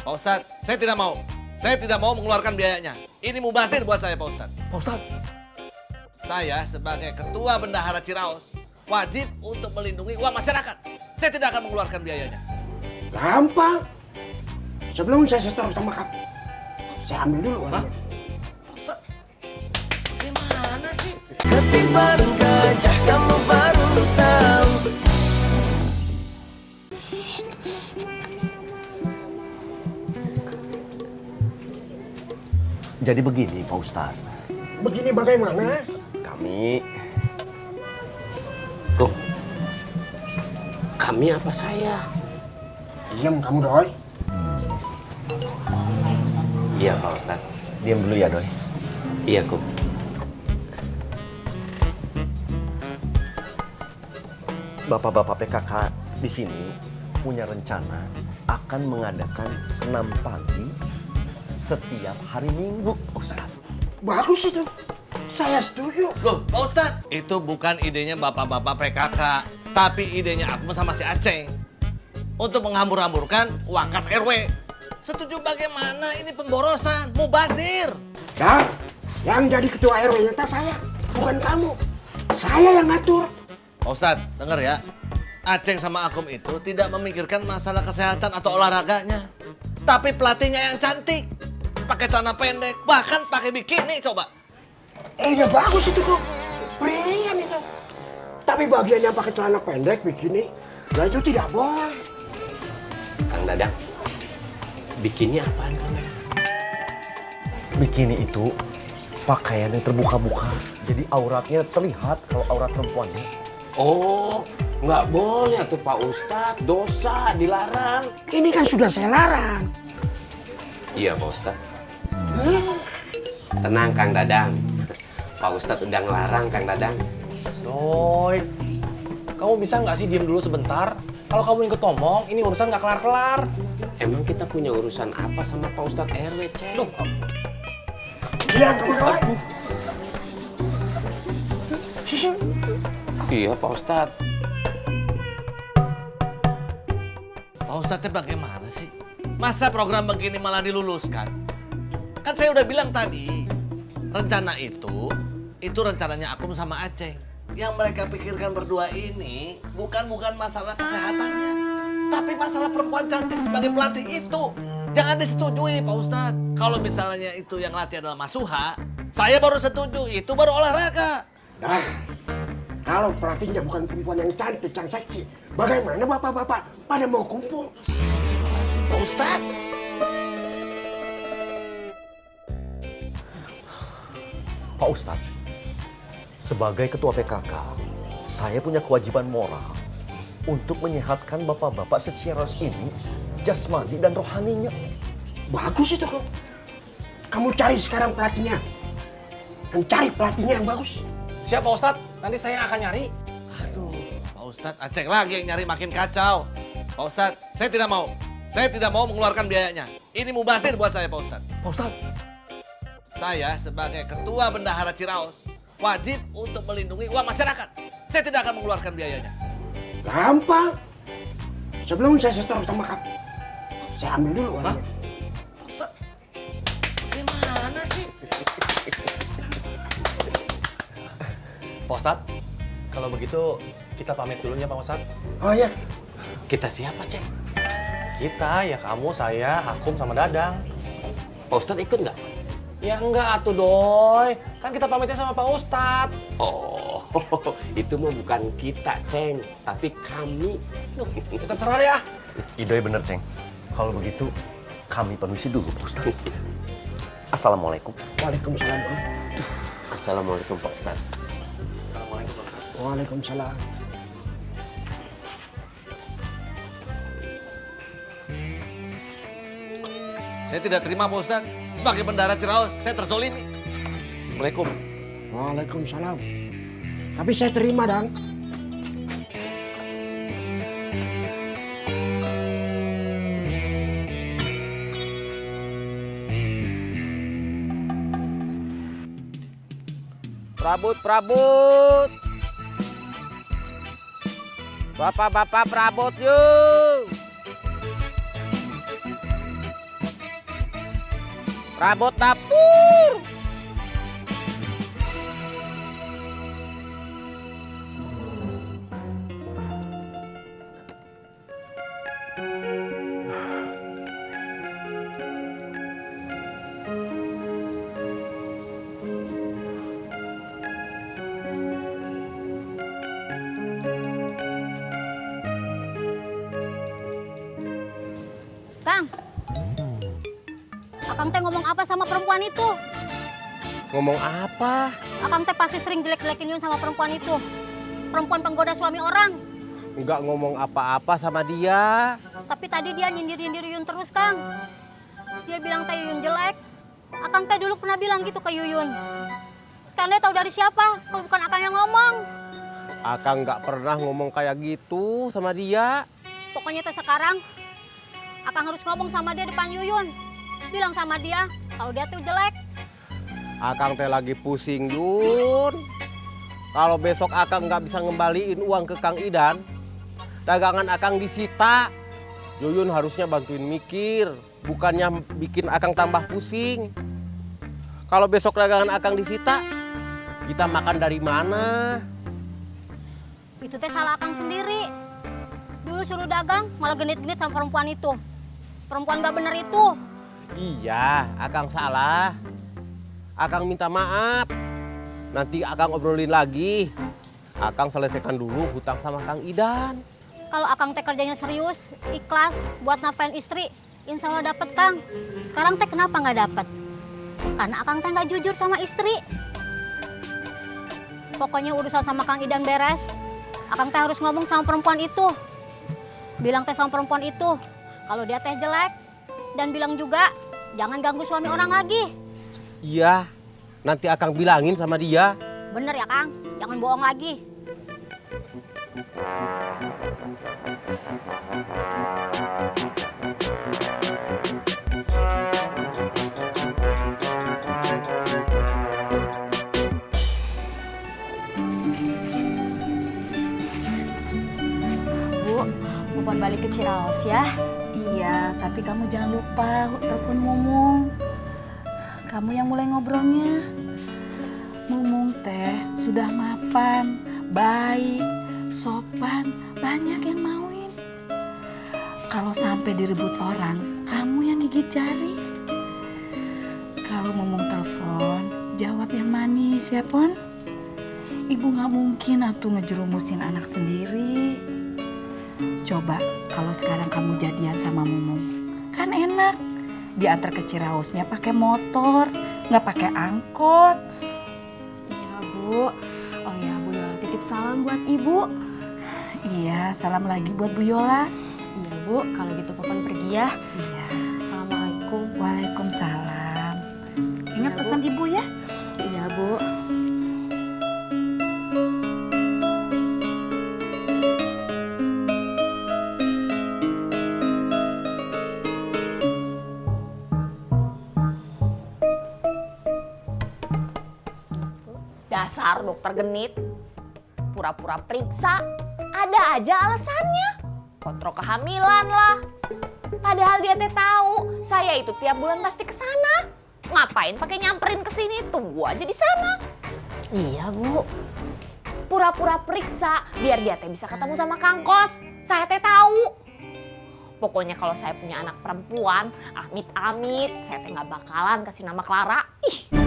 Pak Ustadz, saya tidak mau. Saya tidak mau mengeluarkan biayanya. Ini mubazir buat saya, Pak Ustadz. Pak Ustadz. Saya sebagai ketua bendahara Ciraos wajib untuk melindungi uang masyarakat. Saya tidak akan mengeluarkan biayanya. Gampang. Sebelum saya setor sama kamu, saya ambil dulu uangnya. Gimana sih? Ketiban gajah kamu baru tahu. Jadi begini Pak Ustadz. Begini bagaimana? Kami apa saya? Diam kamu, Doi. Iya Pak Ustadz. Diam dulu ya Doi. Iya Kum. Bapak-bapak PKK di sini punya rencana akan mengadakan senam pagi setiap hari Minggu, Pak Ustadz. Bagus itu. Saya setuju. Loh, Pak Ustadz, itu bukan idenya bapak-bapak PKK, tapi idenya aku sama si Aceng. Untuk menghambur-hamburkan uang kas RW. Setuju bagaimana? Ini pemborosan, mubazir. Dan yang jadi ketua RW-nya saya, bukan kamu. Saya yang ngatur. Pak Ustadz, denger ya. Aceng sama Akum itu tidak memikirkan masalah kesehatan atau olahraganya. Tapi pelatihnya yang cantik. Pakai celana pendek, bahkan pakai bikini, coba. Ya bagus itu kok. Brilian itu. Tapi bagian yang pakai celana pendek begini, ya itu tidak boleh. Kang Dadang, bikini apaan Kang Dadang? Bikini itu pakaian yang terbuka-buka. Jadi auratnya terlihat kalau aurat perempuannya. Oh, nggak boleh tuh Pak Ustadz, dosa, dilarang. Ini kan sudah saya larang. Iya Pak Ustadz. Tenang Kang Dadang. Pak Ustadz udah ngelarang Kang Dadang. Doi, kamu bisa nggak sih diem dulu sebentar? Kalau kamu ikut ngomong, ini urusan nggak kelar-kelar. Emang kita punya urusan apa sama Pak Ustadz RW, Cek? Loh, Diam kamu, Doi. Iya Pak Ustadz. Pak Ustadznya bagaimana sih? Masa program begini malah diluluskan? Kan saya udah bilang tadi, rencana itu rencananya Akum sama Aceng. Yang mereka pikirkan berdua ini bukan masalah kesehatannya, tapi masalah perempuan cantik sebagai pelatih itu. Jangan disetujui Pak Ustadz. Kalau misalnya itu yang latih adalah Mas Suha, saya baru setuju, itu baru olahraga. Dan kalau pelatihnya bukan perempuan yang cantik, yang seksi, bagaimana bapak-bapak pada mau kumpul? Pak Ustadz. Pak Ustadz, sebagai ketua PKK, saya punya kewajiban moral untuk menyehatkan bapak-bapak seCiraos ini, jasmani dan rohaninya. Bagus itu kok. Kamu cari sekarang pelatihnya. Dan cari pelatihnya yang bagus. siap Pak Ustadz, nanti saya akan nyari. Aduh, Pak Ustadz, Aceng lagi yang nyari makin kacau. Pak Ustadz, saya tidak mau. Saya tidak mau mengeluarkan biayanya. Ini mubazir buat saya, Pak Ustadz. Pak Ustadz. Saya sebagai ketua bendahara Ciraos wajib untuk melindungi uang masyarakat. Saya tidak akan mengeluarkan biayanya. Gampang. Sebelum saya setor sama kamu, saya ambil dulu uangnya. Gimana sih? Pak Ustadz, kalau begitu kita pamit dulu ya Pak Ustadz. Oh ya, Kita siapa, Cek? Kita, ya kamu, saya, Akum, sama Dadang. Pak Ustadz ikut nggak? Ya enggak atuh Doi, kan kita pamitnya sama Pak Ustadz. Oh, itu mah bukan kita, Ceng. Tapi kami. Kita terserah ya. Idoi bener, Ceng. Kalau begitu, kami permisi dulu, Pak Ustadz. Assalamualaikum. waalaikumsalam. Om. Assalamualaikum Pak Ustadz. Waalaikumsalam. Saya tidak terima, Pak Ustadz. Sebagai bendahara Ciraos, saya terzolimi. Assalamualaikum. Waalaikumsalam. Tapi saya terima, Dang. Prabut. Bapak-bapak prabut yuk. Prabot dapur. Kang, Akang teh ngomong apa sama perempuan itu? Ngomong apa? Akang teh pasti sering jelek-jelekin Yun sama perempuan itu. Perempuan penggoda suami orang. Enggak ngomong apa-apa sama dia. Tapi tadi dia nyindir-nyindir Yun terus, Kang. Dia bilang teh Yuyun jelek. Akang teh dulu pernah bilang gitu ke Yuyun. Sekarang dia tahu dari siapa? Kalau bukan Akang yang ngomong. Akang nggak pernah ngomong kayak gitu sama dia. Pokoknya teh sekarang Akang harus ngomong sama dia depan Yuyun. Bilang sama dia kalau dia tuh jelek. Akang teh lagi pusing, Yun. Kalau besok Akang nggak bisa ngembaliin uang ke Kang Idan, dagangan Akang disita. Yuyun harusnya bantuin mikir, bukannya bikin Akang tambah pusing. Kalau besok dagangan Akang disita, kita makan dari mana? Itu teh salah Akang sendiri. Dulu suruh dagang malah genit-genit sama perempuan itu. Perempuan gak bener itu. Iya, Akang salah. Akang minta maaf. Nanti Akang obrolin lagi. Akang selesaikan dulu hutang sama Kang Idan. Kalau Akang teh kerjanya serius, ikhlas, buat nafkahin istri, insya Allah dapet, Kang. Sekarang teh kenapa nggak dapet? Karena Akang teh nggak jujur sama istri. Pokoknya urusan sama Kang Idan beres. Akang teh harus ngomong sama perempuan itu. Bilang teh sama perempuan itu, kalau dia teh jelek. Dan bilang juga, jangan ganggu suami orang lagi. Iya, nanti Akang bilangin sama dia. Bener ya, Kang? Jangan bohong lagi. Bu, bukan balik ke Ciraos ya? Iya, tapi kamu jangan lupa telepon Mumung. Kamu yang mulai ngobrolnya. Mumung teh sudah mapan, baik, sopan, banyak yang mauin. Kalau sampai direbut orang, kamu yang gigit jari. Kalau Mumung telepon, jawab yang manis ya, Pon. Ibu gak mungkin atuh ngejerumusin anak sendiri. Coba kalau sekarang kamu jadian sama Mumung, kan enak. Diantar ke Ciraosnya pakai motor, nggak pakai angkot. Iya, Bu. Oh ya, Bu Yola titip salam buat Ibu. Iya, salam lagi buat Bu Yola. Iya, Bu. Kalau gitu Popon pergi ya. Iya. Assalamualaikum. Waalaikumsalam. Ingat Iya, pesan Bu. Ibu ya. Iya, Bu. Dasar dokter genit, pura-pura periksa, ada aja alasannya. Kontrol kehamilan lah. Padahal dia teh tahu saya itu tiap bulan pasti ke sana. Ngapain pakai nyamperin ke sini? Tunggu aja di sana. Iya, Bu. Pura-pura periksa biar dia teh bisa ketemu sama Kang Kos. Saya teh tahu. Pokoknya kalau saya punya anak perempuan, amit-amit, saya teh nggak bakalan kasih nama Clara. Ih.